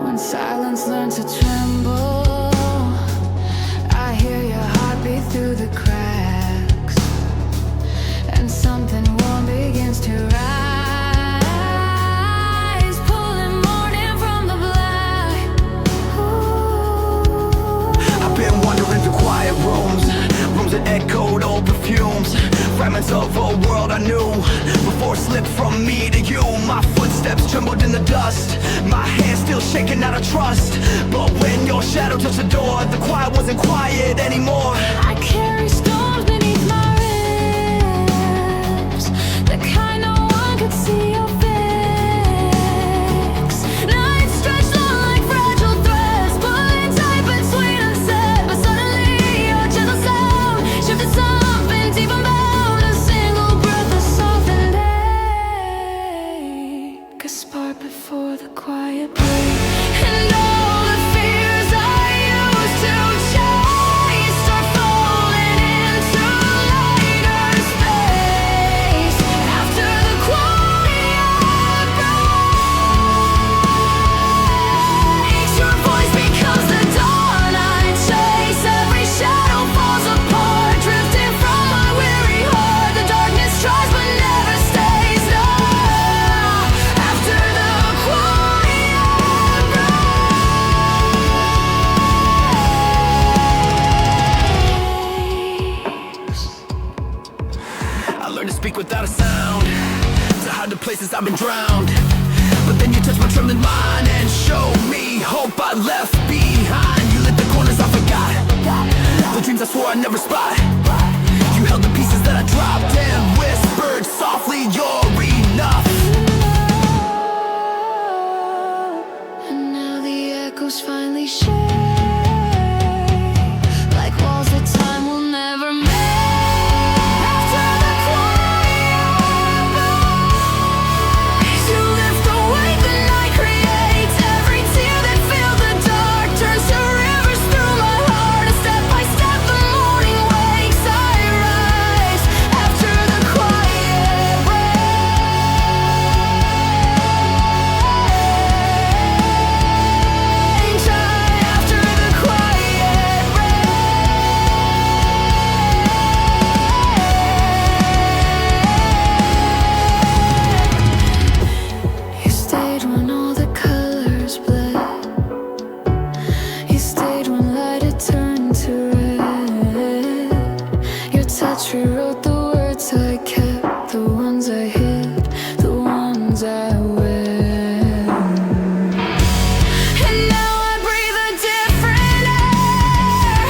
When silence learns to tremble, I hear your heartbeat through the cracks, and something warm begins to rise, pulling morning from the black. Ooh. I've been wandering through quiet rooms that echoed old perfumes, fragments of a world I knew before it slipped from me to you. My footsteps trembled in the dust, my hands still shaking out of trust. But when your shadow touched the door, the quiet wasn't quiet anymore. I carry storms beneath my ribs, the kind no one could see or fix. Nights stretch long like fragile threads, pulling tight between unsaid. But suddenly your gentle sound shifted something deep unbound. A single breath of softened ache, a spark before the quiet break. And all the fears I used to chase start falling into lighter space. After the quiet breaks, your voice becomes the dawn I chase. Every shadow falls apart, drifting from my weary heart. The darkness tries but never stays. No. After the quiet breaks. I learned to speak without a sound, to hide the places I've been drowned. But then you touched my trembling mind and showed me hope I left behind. You lit the corners I forgot, the dreams I swore I'd never spot. You held the pieces that I dropped and whispered softly, you're enough. And now the echoes finally shake, like walls that time will never make. After the quiet breaks, you lift the weight the night creates. Every tear that filled the dark turns to rivers through my heart. And step by step the morning wakes. I rise after the quiet breaks. After the quiet breaks. You stayed when all the colors bled. You stayed when light had turned to red. Your touch rewrote the words I kept, the ones I hid, the ones I wear. And now I breathe a different air,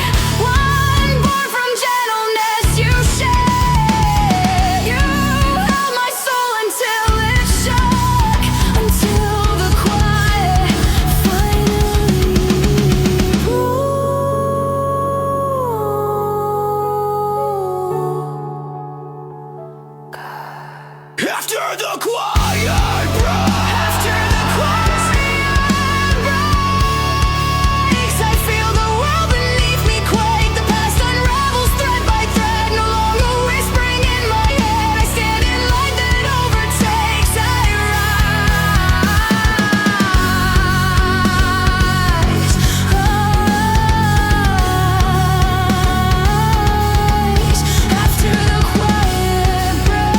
one born from gentleness you shared. You held my soul until it shook, until the quiet finally After the quiet break, After the quiet breaks, I feel the world beneath me quake. The past unravels thread by thread, no longer whispering in my head. I stand in light that overtakes. I rise after the quiet breaks.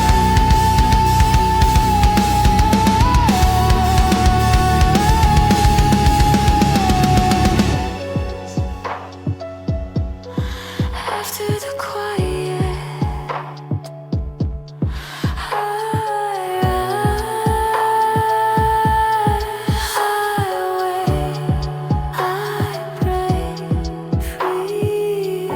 After the quiet, I break free.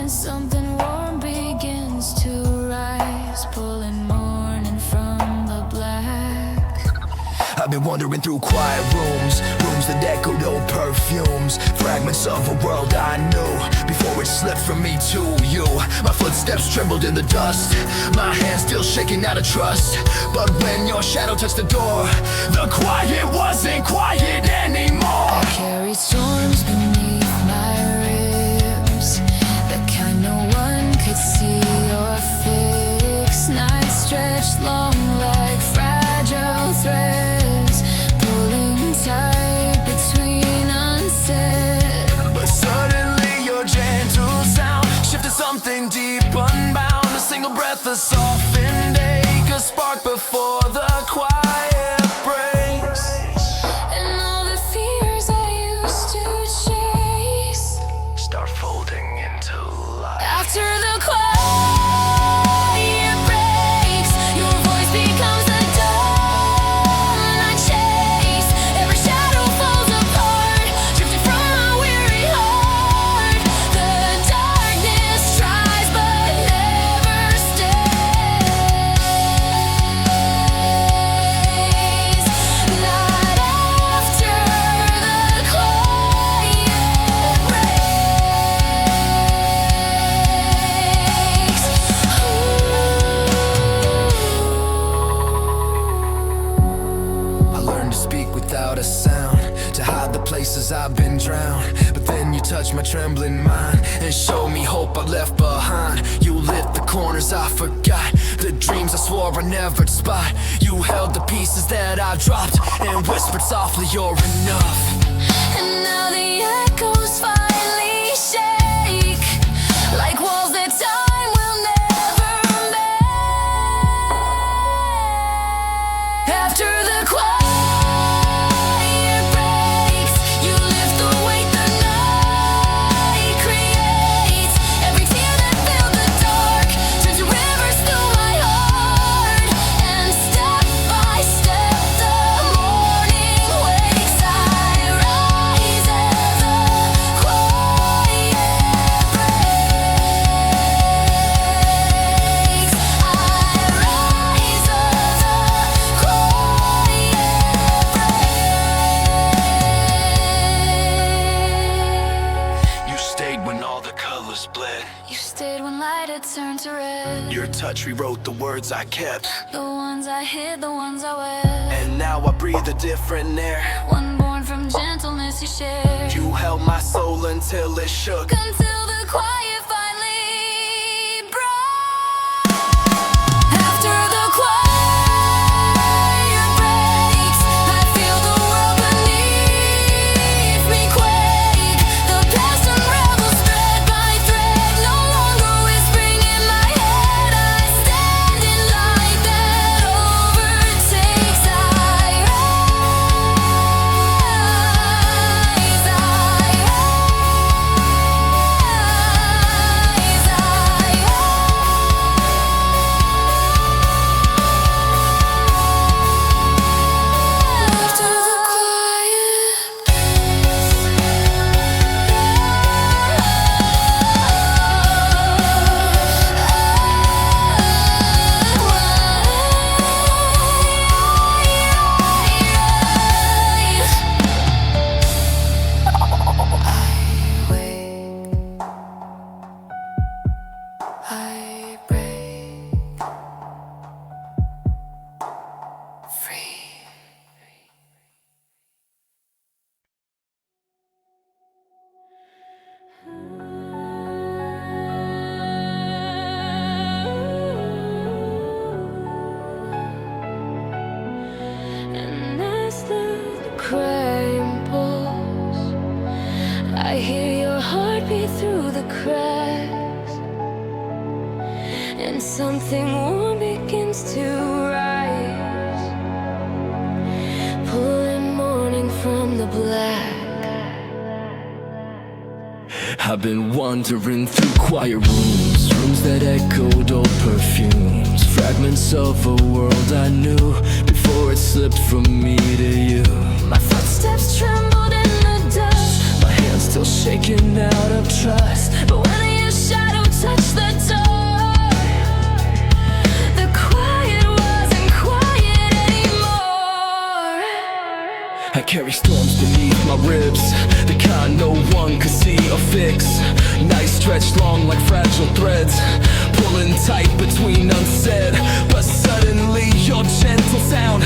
and something warm begins to rise, pulling morning from the black. I've been wandering through quiet rooms, rooms that echoed old perfumes, fragments of a world I knew before it slipped from me to you. My footsteps trembled in the dust, my hands still shaking out of trust. But when your shadow touched the door, the quiet wasn't quiet anymore. I carried storms beneath my ribs, the kind no one could see or fix. Nights stretched long like fragile threads, pulling tight between unsaid. But suddenly your gentle sound shifted something deep unbound. A single breath, a softened ache, a spark before the quiet breaks. And all the fears I used to chase Start folding into life. after the quiet breaks. Your voice becomes the dawn I chase. Every shadow falls apart, drifting from my weary heart. The darkness tries but never stays. Not after the quiet breaks. I learned to speak without a sound, to hide the places I've been drowned. But then you touched my trembling mind and showed me hope I left behind. You lit the corners I forgot, the dreams I swore I never'd spot. You held the pieces that I dropped and whispered softly, you're enough. And now the echoes finally shake, like walls that time will never make. After the quiet breaks, you lift the weight the night creates. Every tear that filled the dark turns to rivers through my heart. And step by step the morning wakes. I rise as the quiet breaks. I rise as the quiet breaks. You stayed when all the colors bled. You stayed when light had turned to red. Your touch rewrote the words I kept, The ones I hid, the ones I wear. and now I breathe a different air. One born from gentleness you shared. You held my soul until it shook. Until the quiet finally broke. After the quiet breaks, I feel the world beneath me quake. The past unravels thread by thread, no longer whispering in my head. I stand in light that overtakes. I rise, after the I break free. And as the crime pulls, I hear your heartbeat through the cracks, and something warm begins to rise, pulling morning from the black. I've been wandering through quiet rooms, rooms that echoed old perfumes, fragments of a world I knew before it slipped from me to you. My footsteps trembled in the dust, My hands still shaking out of trust. but when your shadow stretched long like fragile threads, pulling tight between unsaid. But suddenly your gentle sound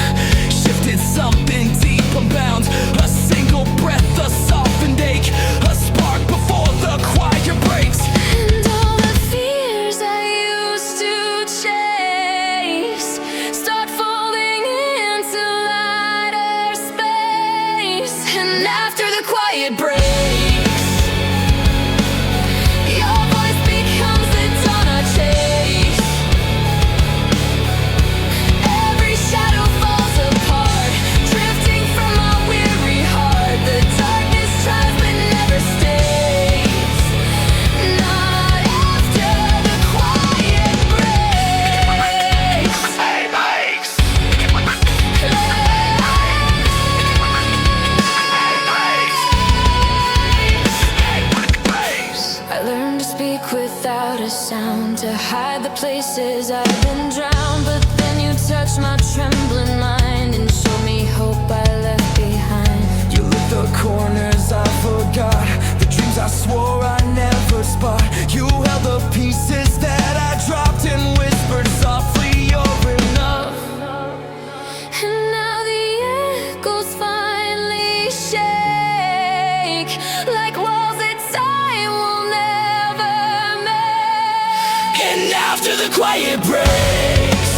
shifted something deep unbound. A single breath, a softened ache, a spark before the quiet breaks. And all the fears I used to chase start falling into lighter space. And after the quiet breaks, your voice becomes the dawn I chase. Every shadow falls apart, drifting from my weary heart. The darkness tries but never stays. Not after the quiet breaks. Hey, breaks. I learned to speak without a sound, to hide the places I've been drowned. But then you touched my trembling mind and showed me hope I left behind. You lit the corners I forgot, the dreams I swore I never spot. You held the pieces that I dropped and whispered softly, you're enough. And now the echoes finally shake, like walls that time will never make. And after the quiet breaks,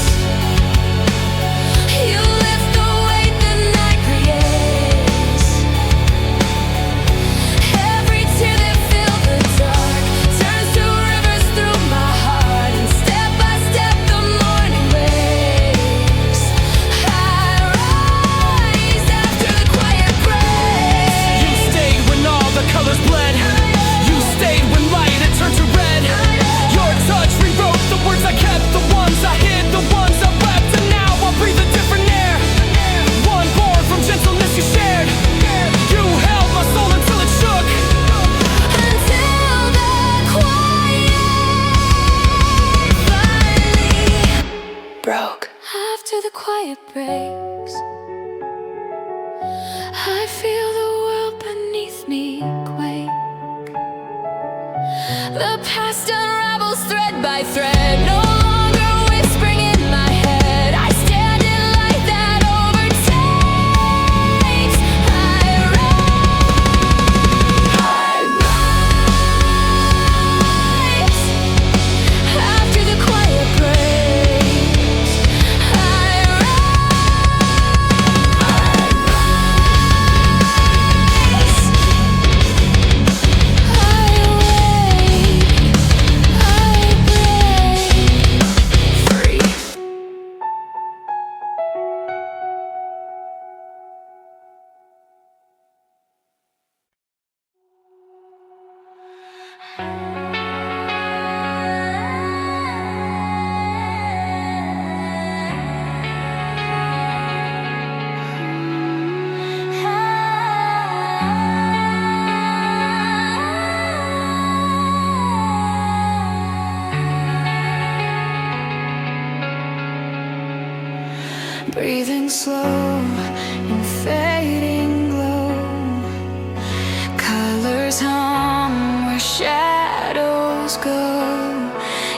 You lift the weight the night creates. Every tear that filled the dark turns to rivers through my heart. And step by step the morning wakes. I rise after the quiet breaks. you stayed when all the colors bled. You stayed when light had turned to red. Your touch rewrote the words I kept, the ones I hid, the ones I wept. And now I breathe a different air, one born from gentleness you shared. You held my soul until it shook. Until the quiet finally broke. After the quiet breaks, I feel the world beneath me quake. The past unravels thread by thread, no longer whispering in my head. I stand in light that overtakes. I rise after the quiet breaks. I rise. I wake. I break free. Breathing slow in fading glow, colors hum where shadows go.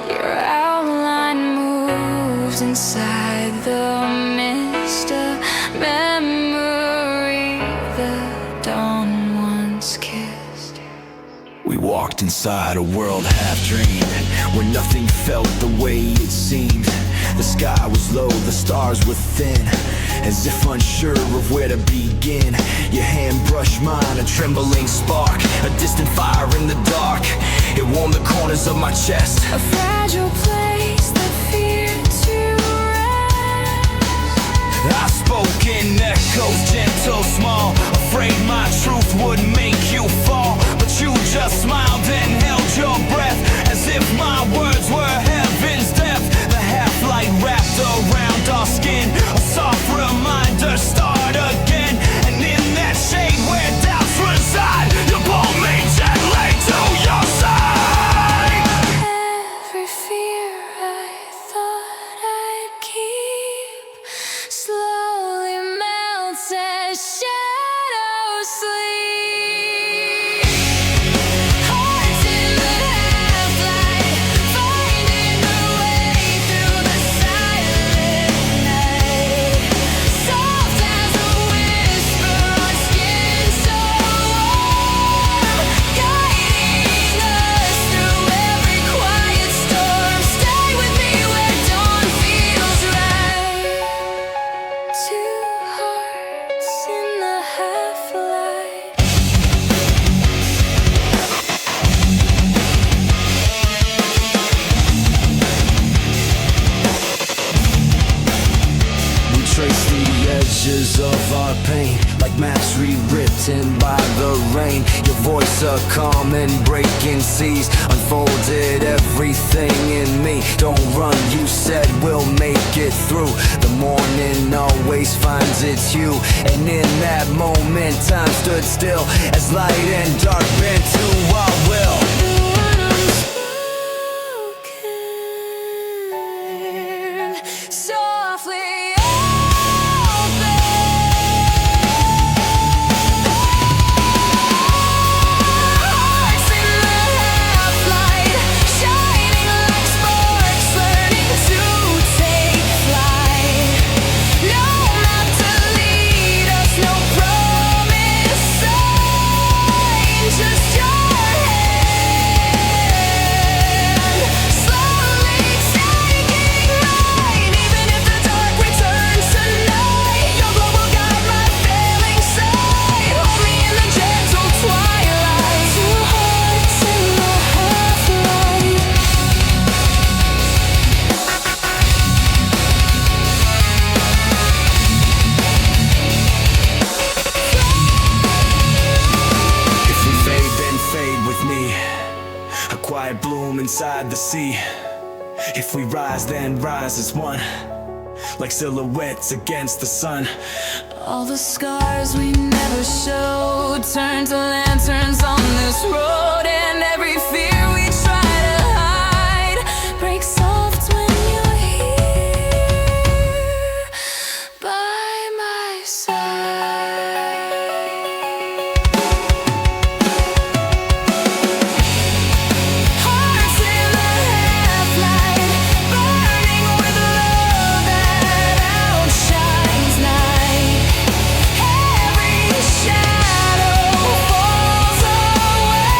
Your outline moves inside the mist, a memory the dawn once kissed. We walked inside a world half dreamed, where nothing felt the way it seemed. The sky was low, the stars were thin, as if unsure of where to begin. Your hand brushed mine, a trembling spark, a distant fire in the dark. It warmed the corners of my chest. A fragile place that feared to rest. I spoke in echoes, gentle, small, afraid my truth would make you fall. But you just smiled and held your breath, as if my words were heaven's depth. The half-light wrapped around our skin, a soft reminder, start again. And in that shade where doubts reside, you pull me gently to your side. Every fear I thought I'd keep slowly melts as shadows sleep. Hearts in the pain, like maps rewritten by the rain. Your voice a calm and breaking seas unfolded everything in me. Don't run, you said we'll make it through. The morning always finds its hue, and in that moment time stood still as light and dark bent to our will. Softly quiet bloom inside the sea. If we rise, then rise as one, like silhouettes against the sun. all the scars we never showed turn to lanterns on this road, and every fear we try to hide breaks soft when you're here by my side. Hearts in the half-light, burning with love that outshines night. Every shadow falls away,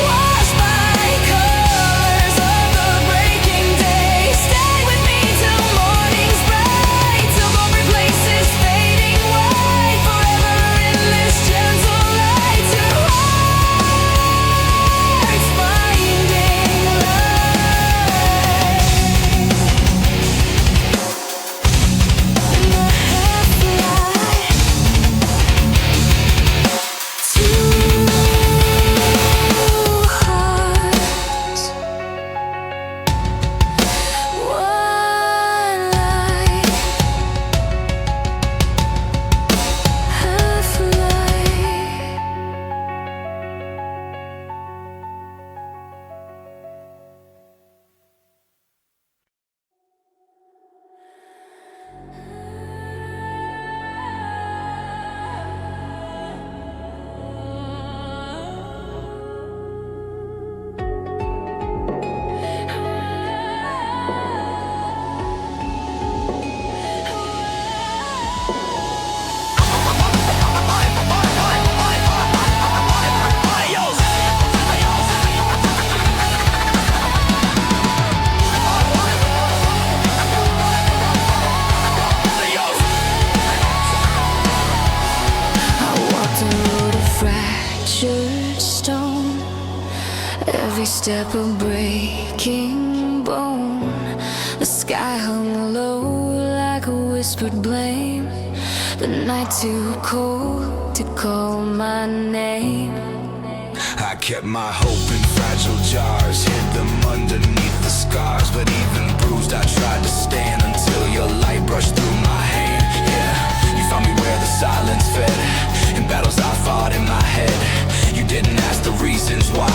washed by colors of the breaking day. Stay with me till morning's bright, till hope replaces fading white. Forever in this gentle light, two hearts finding light. In the half-light, two hearts, one light, half-light. I walked a road of fractured stone, every step a breaking bone. The sky hung low like a whispered blame, the night too cold to call my name. I kept my hope in fragile jars, hid them underneath the scars. But even bruised, I tried to stand until your light brushed through my hand. Yeah, you found me where the silence fed, in battles I fought in my head. You didn't ask the reasons why,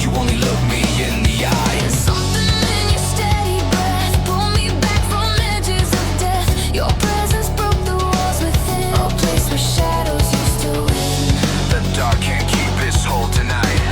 you only looked me in the eye. Something in your steady breath pulled me back from edges of death. Your presence broke the walls within, a place where shadows used to win. The dark can't keep its hold tonight.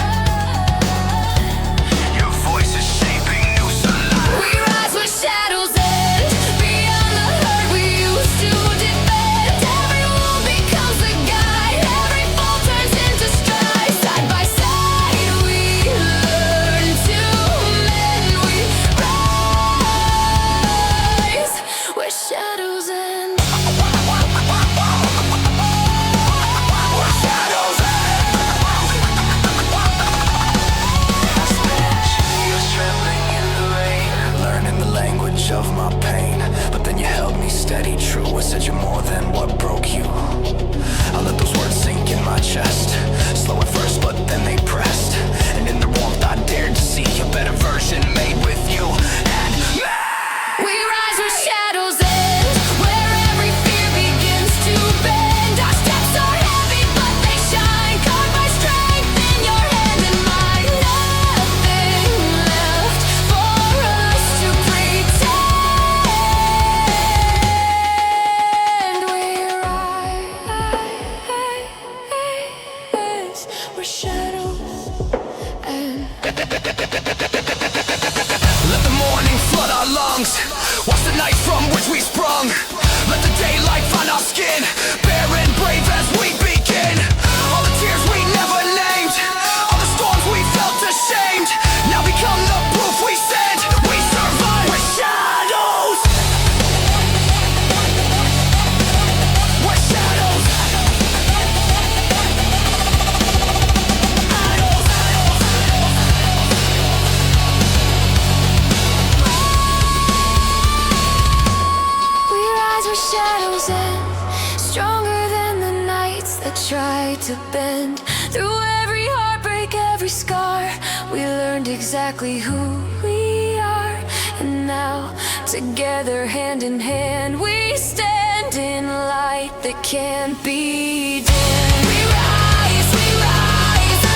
to bend. Through every heartbreak, every scar, we learned exactly who we are. And now, together, hand in hand, we stand in light that can't be dimmed. We rise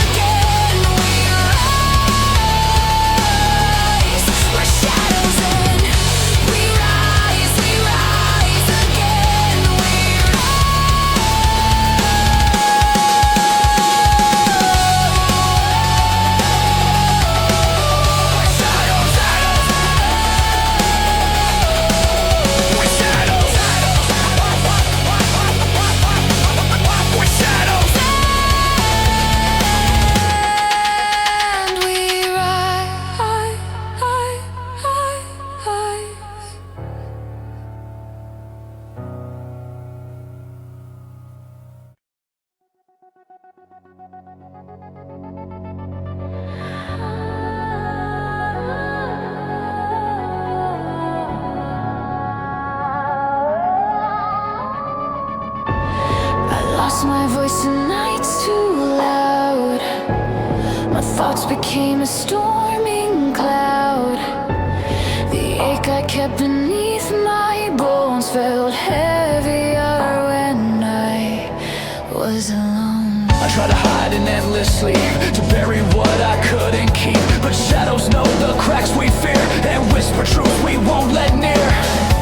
again. We rise where shadows end. We rise again. We lost my voice and nights too loud. My thoughts became a storming cloud. The ache I kept beneath my bones felt heavier when I was alone. I try to hide in endless sleep, to bury what I couldn't keep. But shadows know the cracks we fear, and whisper truth we won't let near.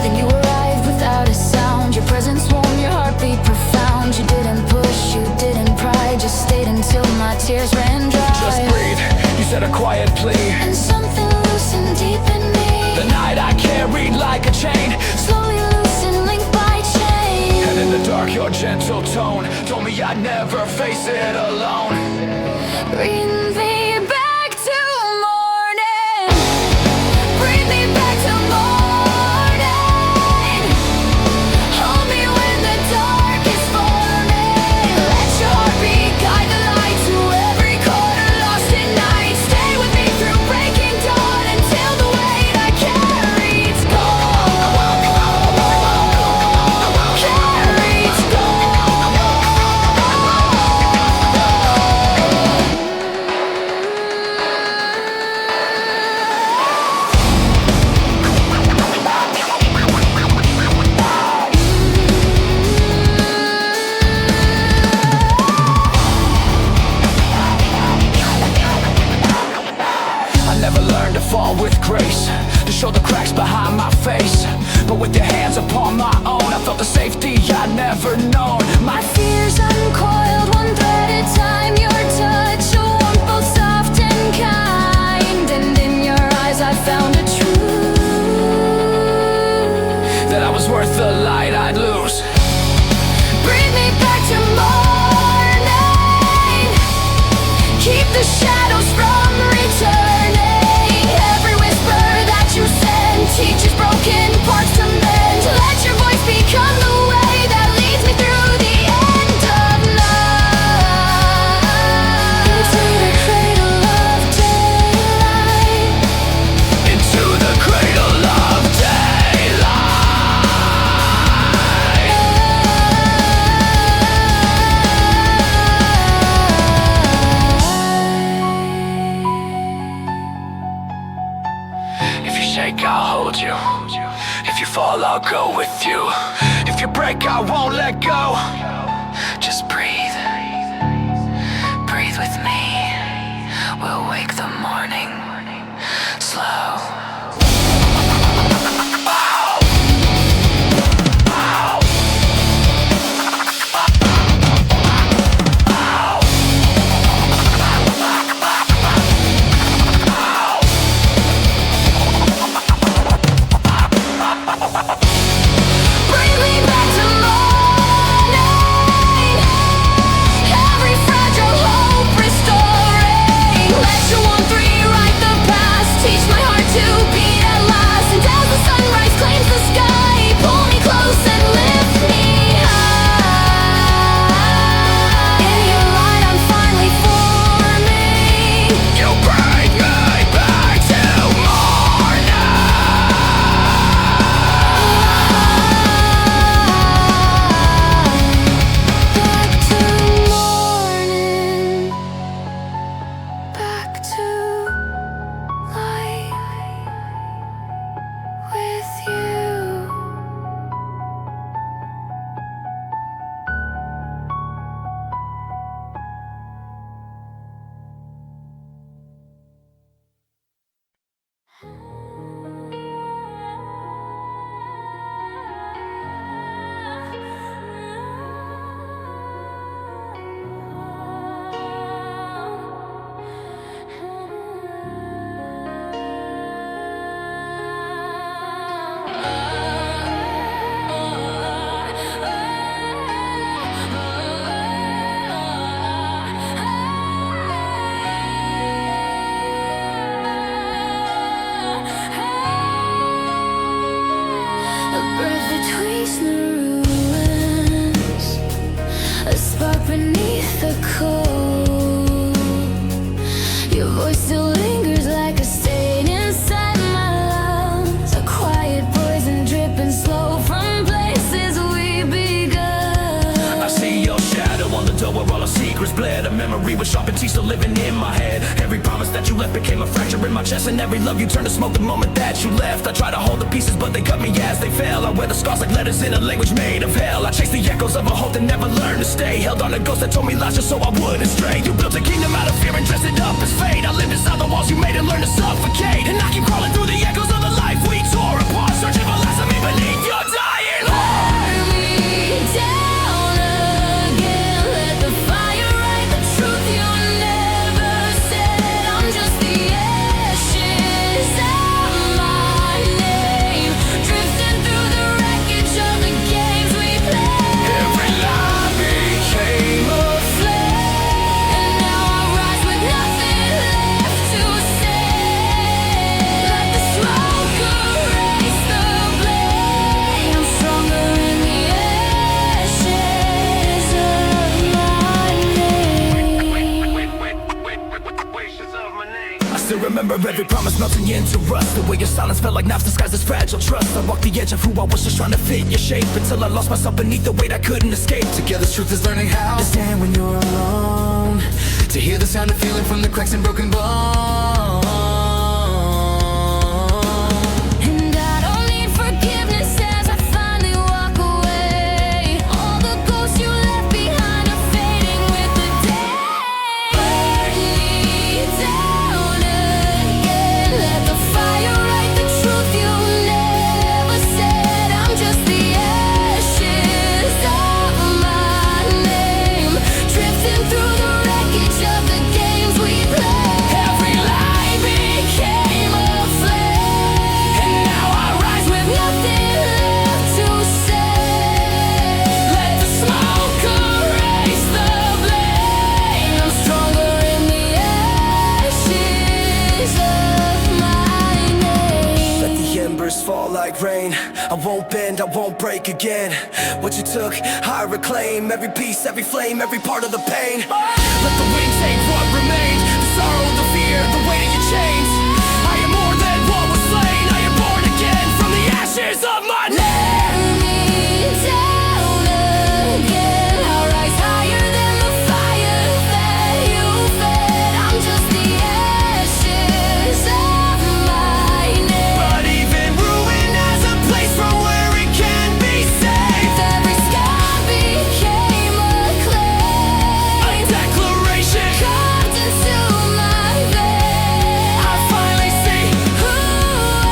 Then you arrived without a sound. Your presence warm, your heartbeat profound. You didn't push, you didn't pry, just stayed until my tears ran dry. Just breathe, you said a quiet plea, and something loosened deep in me. the night I carried like a chain, Slowly loosened, link by chain. and in the dark your gentle tone told me I'd never face it alone. Breathe me back to morning. Breathe me back to morning. Hold me when the dark is forming. Let your heartbeat guide the light to every corner lost in night. Stay with me through breaking dawn until the weight I carry's gone. Carry's gone. I never learned to fall with grace, to show the cracks behind my face. But with your hands upon my own, I felt the safety I'd never known. My fears uncoiled one thread at a time. Your touch, a warmth both soft and kind. And in your eyes I found a truth, that I was worth the light I'd lose. Bring me back to morning. Keep the shadows from returning. Every whisper that you send teaches broken parts to mend. Let your voice become the way that leads me through the end of night. Into the cradle of daylight. Into the cradle of daylight. If you shake, I'll hold you. If you fall, I'll go with you. If you break, I won't let go. Just breathe. Breathe with me. We'll wake the morning slow. Bring me back to morning. memory was sharpened, teeth still living in my head. Every promise that you left became a fracture in my chest, and every love you turned to smoke the moment that you left. I tried to hold the pieces, but they cut me as they fell. I wear the scars like letters in a language made of hell. I chased the echoes of a hope that never learned to stay. Held on to ghosts that told me lies just so I wouldn't stray. You built a kingdom out of fear and dressed it up as fate. I lived inside the walls you made and learned to suffocate. And I keep crawling through the echoes of the life we tore apart, searching for less of me beneath your dying heart. Burn me down again. Let the fire write the truth you never said. I'm just the ashes of my name, drifting through the wreckage of the games we played. Every lie became a Flame, and now I rise with nothing left to say. Let the smoke erase the blame. I'm stronger in the ashes of my name. I still remember every promise melting into rust. The way your silence felt like knives disguised as fragile trust. I walked the edge of who I was, just trying to fit your shape, until I lost myself beneath the weight I couldn't escape. Together's truth is learning how to stand when you're alone, to hear the sound of feeling from the cracks and broken bones. And I don't need forgiveness as I finally walk away. All the ghosts you left behind are fading with the day. Burn me down again. Let the fire write the truth you never said. I'm just the ashes of my name, drifting through the wreckage of the games we played. Every lie Became a flame, and now I rise with nothing left to say. let the smoke Erase the blame. I'm stronger in the ashes of my name. let the embers fall like rain. I won't bend, I won't break again. What you took, I reclaim. Every piece, every flame, every part of the pain. Let the wind take what remains. The sorrow, the fear, the weight of your chains. I am more than what was slain. I am born again from the ashes of my name. Burn me down again. I'll rise higher than the fire that you fed. I'm just the ashes of my name. But even ruin has a place from where it can be saved. Every scar became a clay, A declaration. carved into my veins. I finally see Who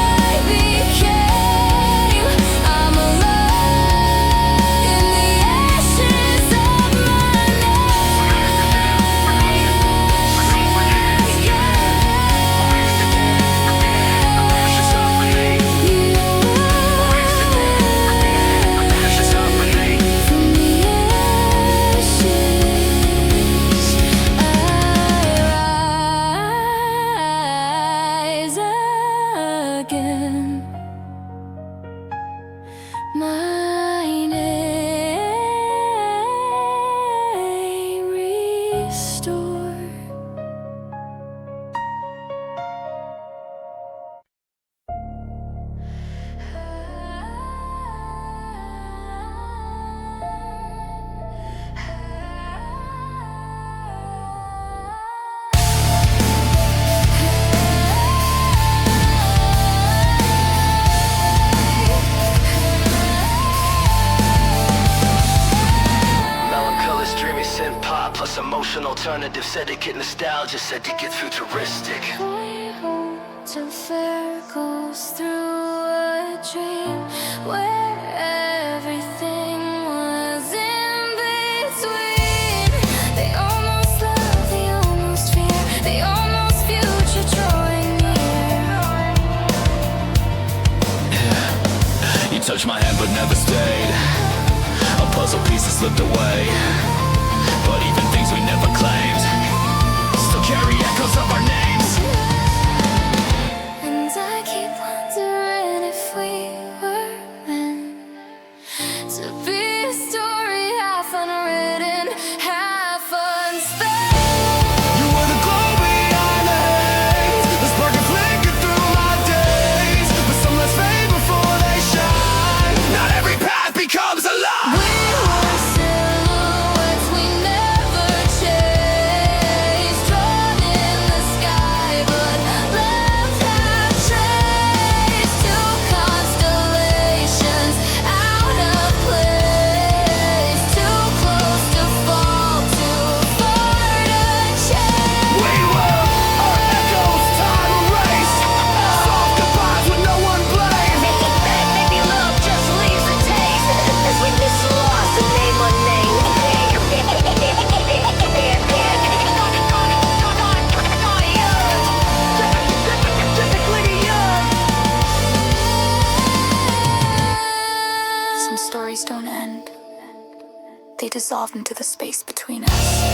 I became. I'm alive in the ashes of my name. From the ashes I rise again. My name restored. melancholic, dreamy synth pop plus emotional alternative. Said it get nostalgia, said it get futuristic. My hopes and fear goes through a dream where everything was in between. They almost love, they almost fear, they almost future drawing near. You touched my hand but never stayed. A puzzle piece that slipped away. But even things we never claimed still carry echoes of our names. And I keep wondering if we were meant to be a story half unwritten, half unspent. You were the glow behind the haze, the spark that flickered through my days. But some let's fade before they shine. Not every path becomes a lie. We were silhouettes we never changed. they dissolved into the space between us.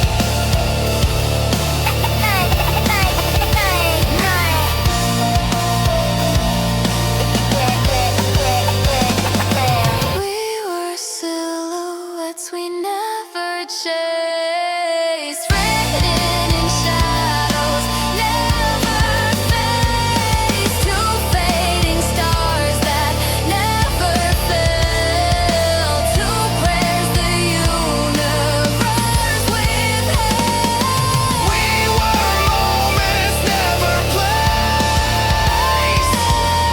We were silhouettes we never chased, written in shadows, never faced. Two fading stars that never fell. Two prayers the universe withheld. We were moments never placed,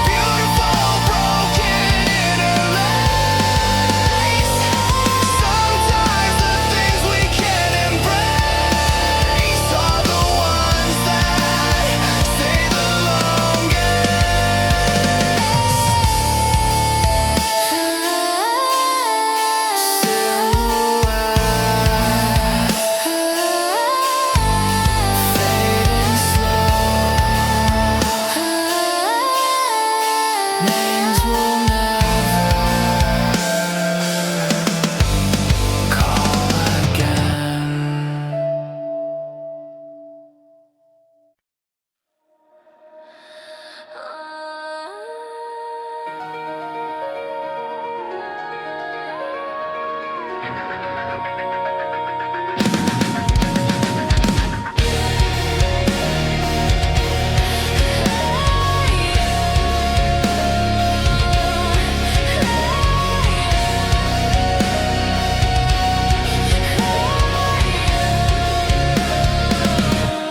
beautiful broken interlace. Sometimes the things we can't embrace are the ones that stay the Names will never call again.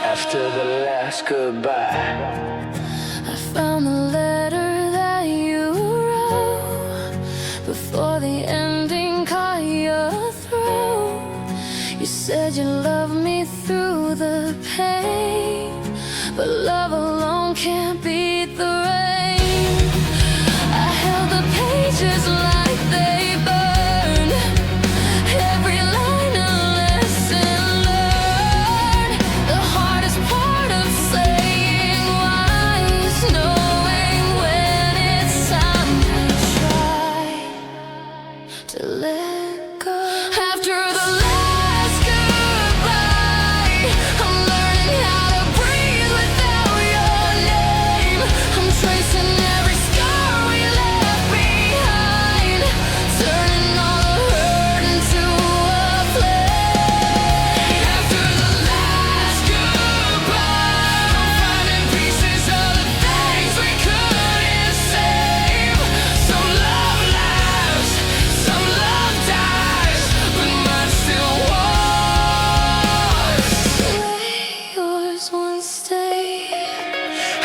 After the last goodbye, I found the letter that you wrote before the ending caught your throat. You said you loved me through the pain, but love alone can't beat the rain. I held the pages like they burned, every line a lesson learned. The hardest part of saying why is knowing when it's time to try to let go. After the last goodbye, I'm learning how to breathe without your name. I'm tracing every scar we left behind, turning all the hurt into a flame. After the last goodbye, I'm finding pieces of the things we couldn't save. Some love lives, some love dies, but mine still was. Yours once stayed.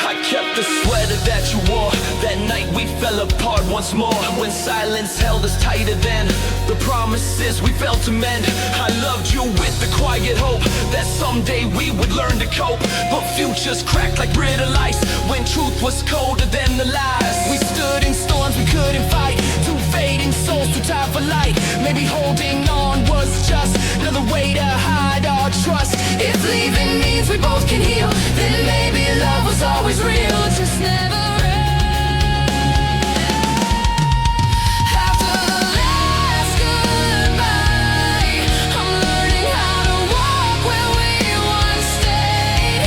I kept the sweater that you wore that night we fell apart once more. When silence held us tighter than the promises we failed to mend. I loved you with the quiet hope that someday we would learn to cope. But futures cracked like brittle ice when truth was colder than the lies. We stood in storms we couldn't fight, two fading souls too tired for light. Maybe holding on was just another way to hide our trust. If leaving means we both can heal, then maybe love was always real, just never real. After the last goodbye, I'm learning how to walk where we once stayed,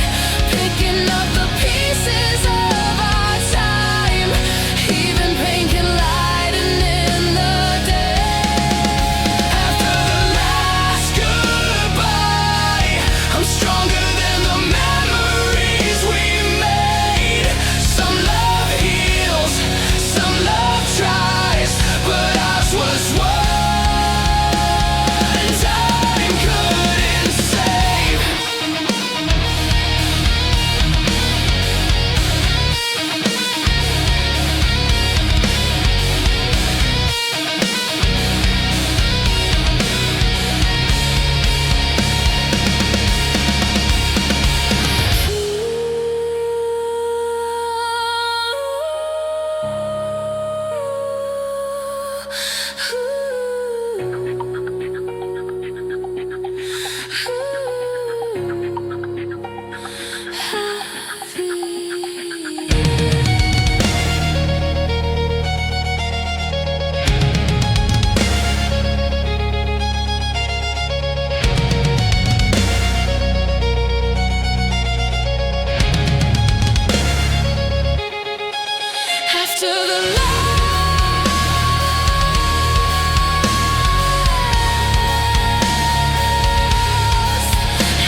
picking up the pieces of our time. Even pain can lighten in the day. After the last goodbye, I'm stronger than the memories we made. Some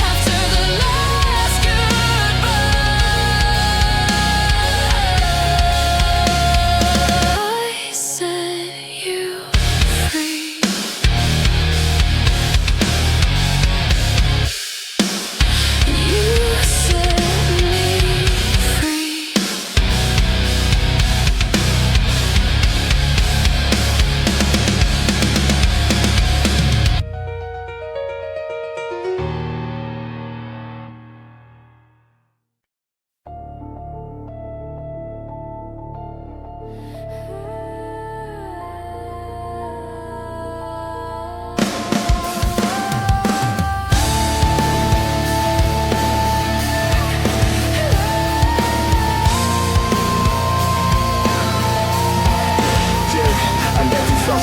After the last goodbye, I set you free. You set me free.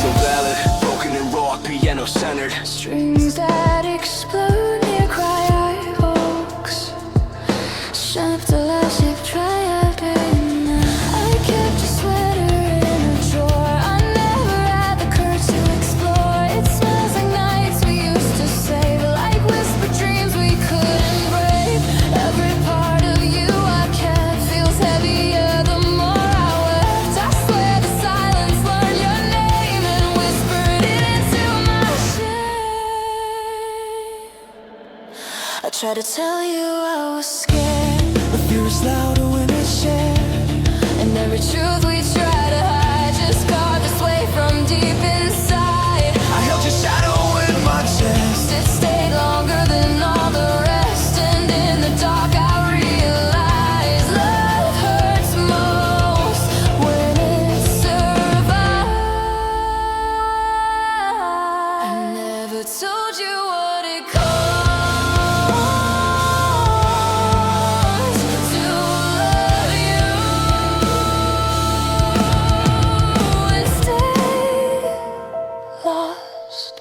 So valid, broken and raw, piano centered. Strings that explode near cry eyeballs. Sharp the last ship triumphant. I kept your sweater in a drawer. I never had the courage to explore. It smells like nights we used to save, like whispered dreams we couldn't break. Every part of you I kept feels heavier the more I wept. I swear the silence learned your name and whispered it into my shame. I tried to tell you I was scared, But fear is louder when it's shared. and every truth we try to hide just carved its way from deep inside. I held your shadow in my chest. It stayed longer than all the rest, and in the dark I realized love hurts most when it survives. I never told you what it costs to love you and stay lost.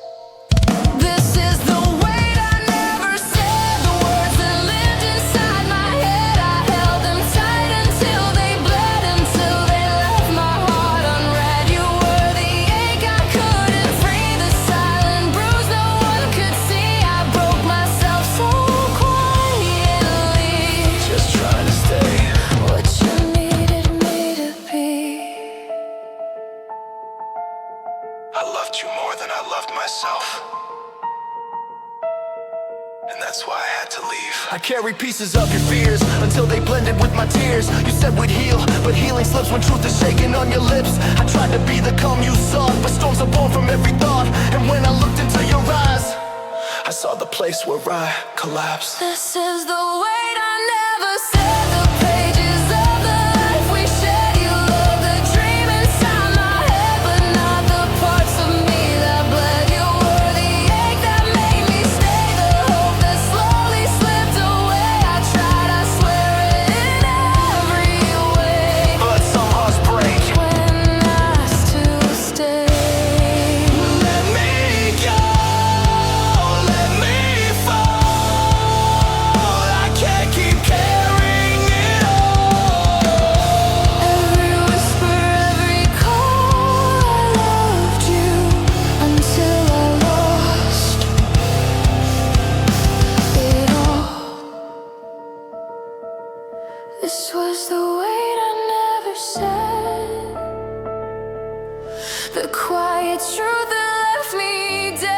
This is the weight I never said, the words that lived inside my head. I held them tight until they bled, until they left my heart unread. You were the ache I couldn't free, the silent bruise no one could see. I broke myself so quietly, Just trying to stay. what you needed me to be. I loved you more than I loved myself. And that's why I had to leave. I carried pieces of your fears until they blended with my tears. You said we'd heal, but healing slips when truth is shaking on your lips. I tried to be the calm you sought, but storms are born from every thought. And when I looked into your eyes, I saw the place where I collapsed. This is the weight I never said, the pages of the life we shared. You love the dream inside my head, but not the parts of me that bled. You were the ache that made me stay, the hope that slowly slipped away. I tried, I swear it, in every way, But some hearts break. when asked to stay. Let me go, let me fall. I can't keep carrying it all. Every whisper, every call, I loved you until I lost it all. This was the weight I never said, the quiet truth that left me dead.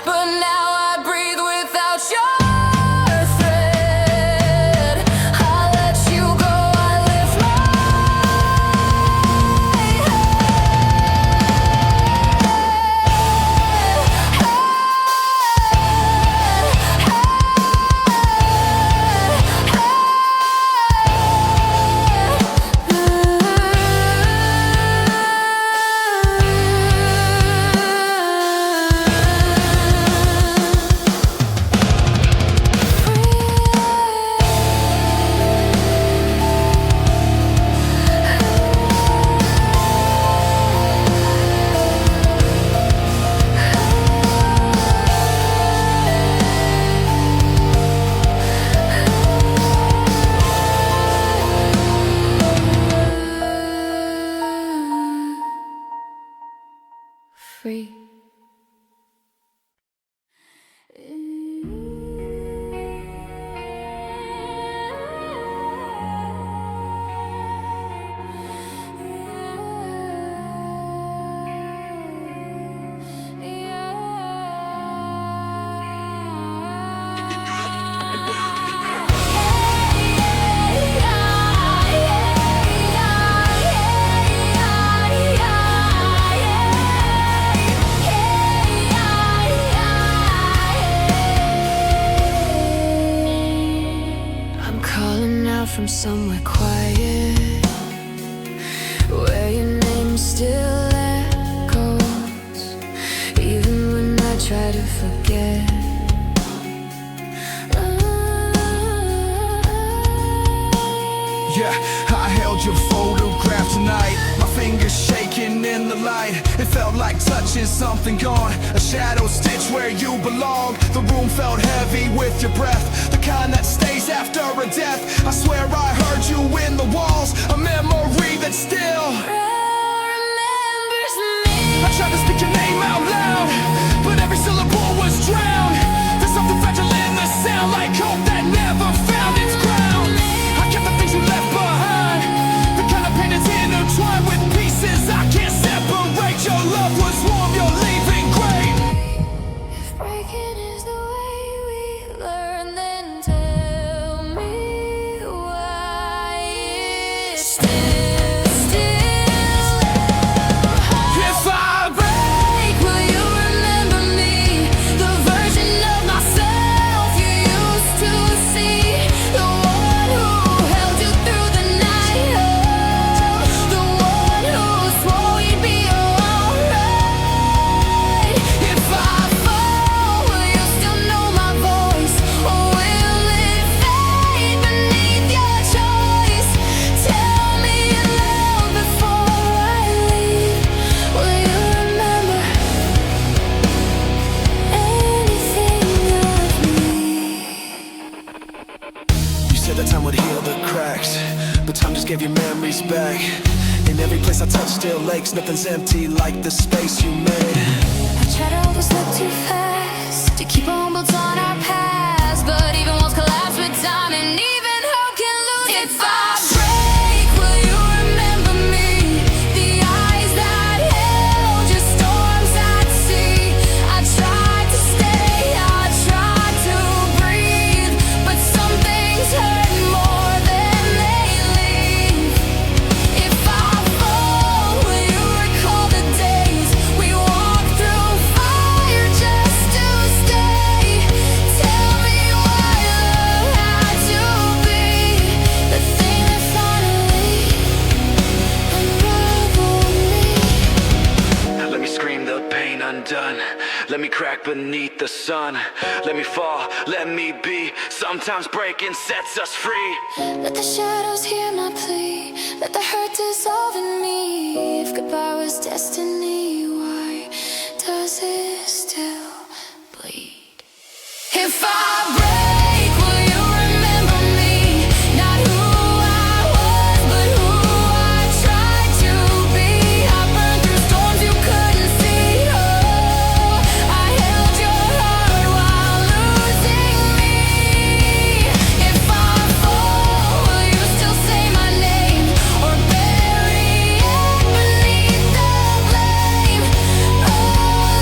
But now I breathe without your thread. I let you go, I lift my head. free. From somewhere quiet, where your name still echoes, even when I try to forget. Yeah, I held your photograph tonight, my fingers shaking in the light. It felt like touching something gone, a shadow stitch where you belong. The room felt heavy with your breath, the kind that stays after a death. I swear I heard you in the walls, a memory that still remembers me. I tried to speak your name out loud, but every syllable was drowned. There's something fragile in the sound, like hope that never found its ground. I kept the things you left behind, the kind of pain that's intertwined with pieces I can't separate. Your love was warm, you're leaving great. If breaking is the way we learn, then tell me why it's still If I break, will you remember me? The version of myself you used to see, the one who held you through the night, the one who swore we'd be alright. If I fall, will you still know my voice, or will it fade beneath your choice? Tell me loud before I leave. Will you remember anything of me? You said that time would heal the cracks, but time just gave your memories back. In every place I touch still aches, nothing's empty like the space you made. I try to always look too fast, to keep on built on our past, but even walls collapse with time, and even hope can lose its If I break, will you remember me? The eyes that held your storms at sea. I tried to stay, I tried to breathe, but some things hurt more than they leave. If I fall, will you recall the days we walked through fire just to stay? Tell me why love had to be the thing that finally unraveled me. Let me scream the pain undone, let me crack beneath the sun. Let me fall, let me be, sometimes breaking sets us free. Let the shadows hear my plea, let the hurt dissolve in me. If goodbye was destiny, why does it still bleed? If I break, will you remember me? Not who I was, but who I tried to be. I burned through storms you couldn't see. Oh, I held your heart while losing me. If I fall, will you still say my name, or bury it beneath the blame? Oh,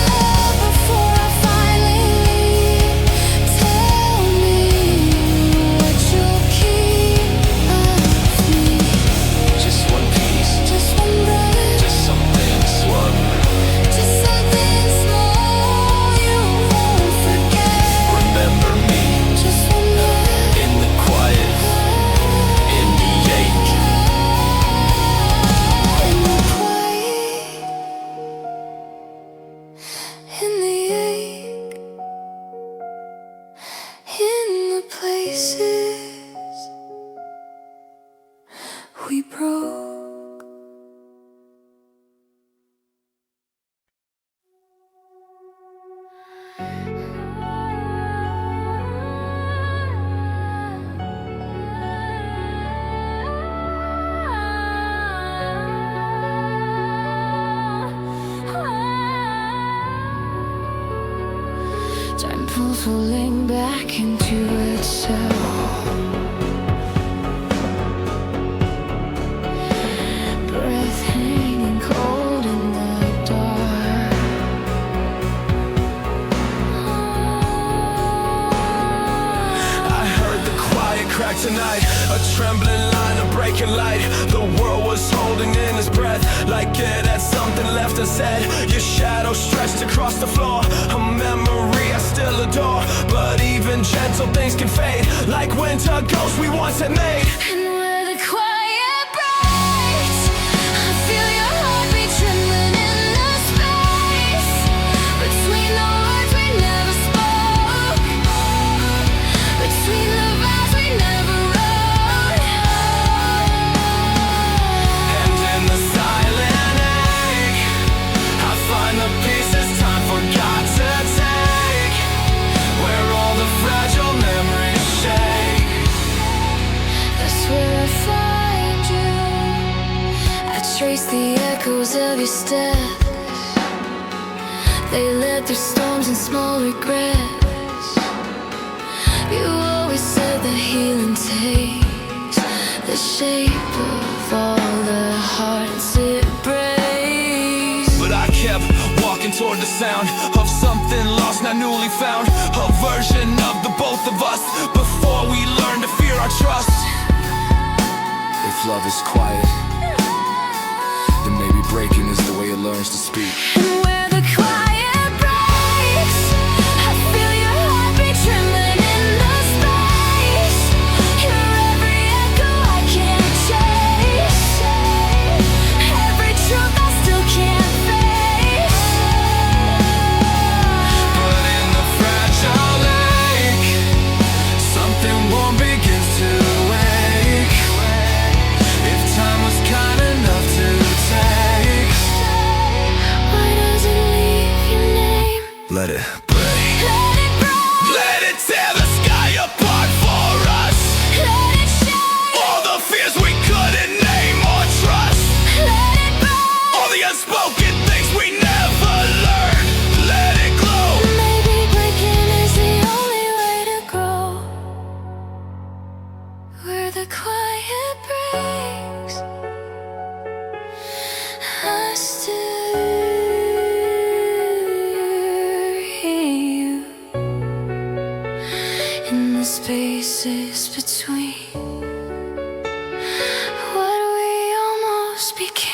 love, before I finally leave, tell me what you'll keep of me. Just one piece, Just one breath, just something swung. just something small you won't forget. Remember me Just one breath, in the quiet, in the ache. in the quiet, in the ache, in the places we broke. pulling back into itself. Breath hanging cold in the dark. I heard the quiet crack tonight, a trembling line, a breaking light. The world was holding in its breath, like it had something left unsaid. Your shadow stretched across the floor, a memory I still adore. But even gentle things can fade, like winter ghosts we once had made. And where the quiet breaks, I feel your heartbeat trembling in the space between the words we never spoke, between the vows we never wrote. And in the silent ache, I find the pieces time forgot to take, where all the fragile memories shake. That's where I find you. I trace the echoes of your steps. They led through storms and small regrets. You always said that healing takes the shape of all the hearts it breaks. But I kept walking toward the sound of something lost, not newly found. A version of the both of us, before we learned to fear our trust. If love is quiet, then maybe breaking is the way it learns to speak. And where the quiet breaks, I feel your heartbeat trembling in the space. You're every echo I can't chase, every truth I still can't face. But in the fragile lake, something warm begins to wake. If time was kind enough to take, Why does it leave your name? let it break. Let it break, Let it tear the sky apart for us. let it shake, All the fears we couldn't name or trust, let it break. all the unspoken things we never learned. Let it glow. Maybe breaking is the only way to grow. Where the quiet breaks, I still hear you in the spaces between what we almost became.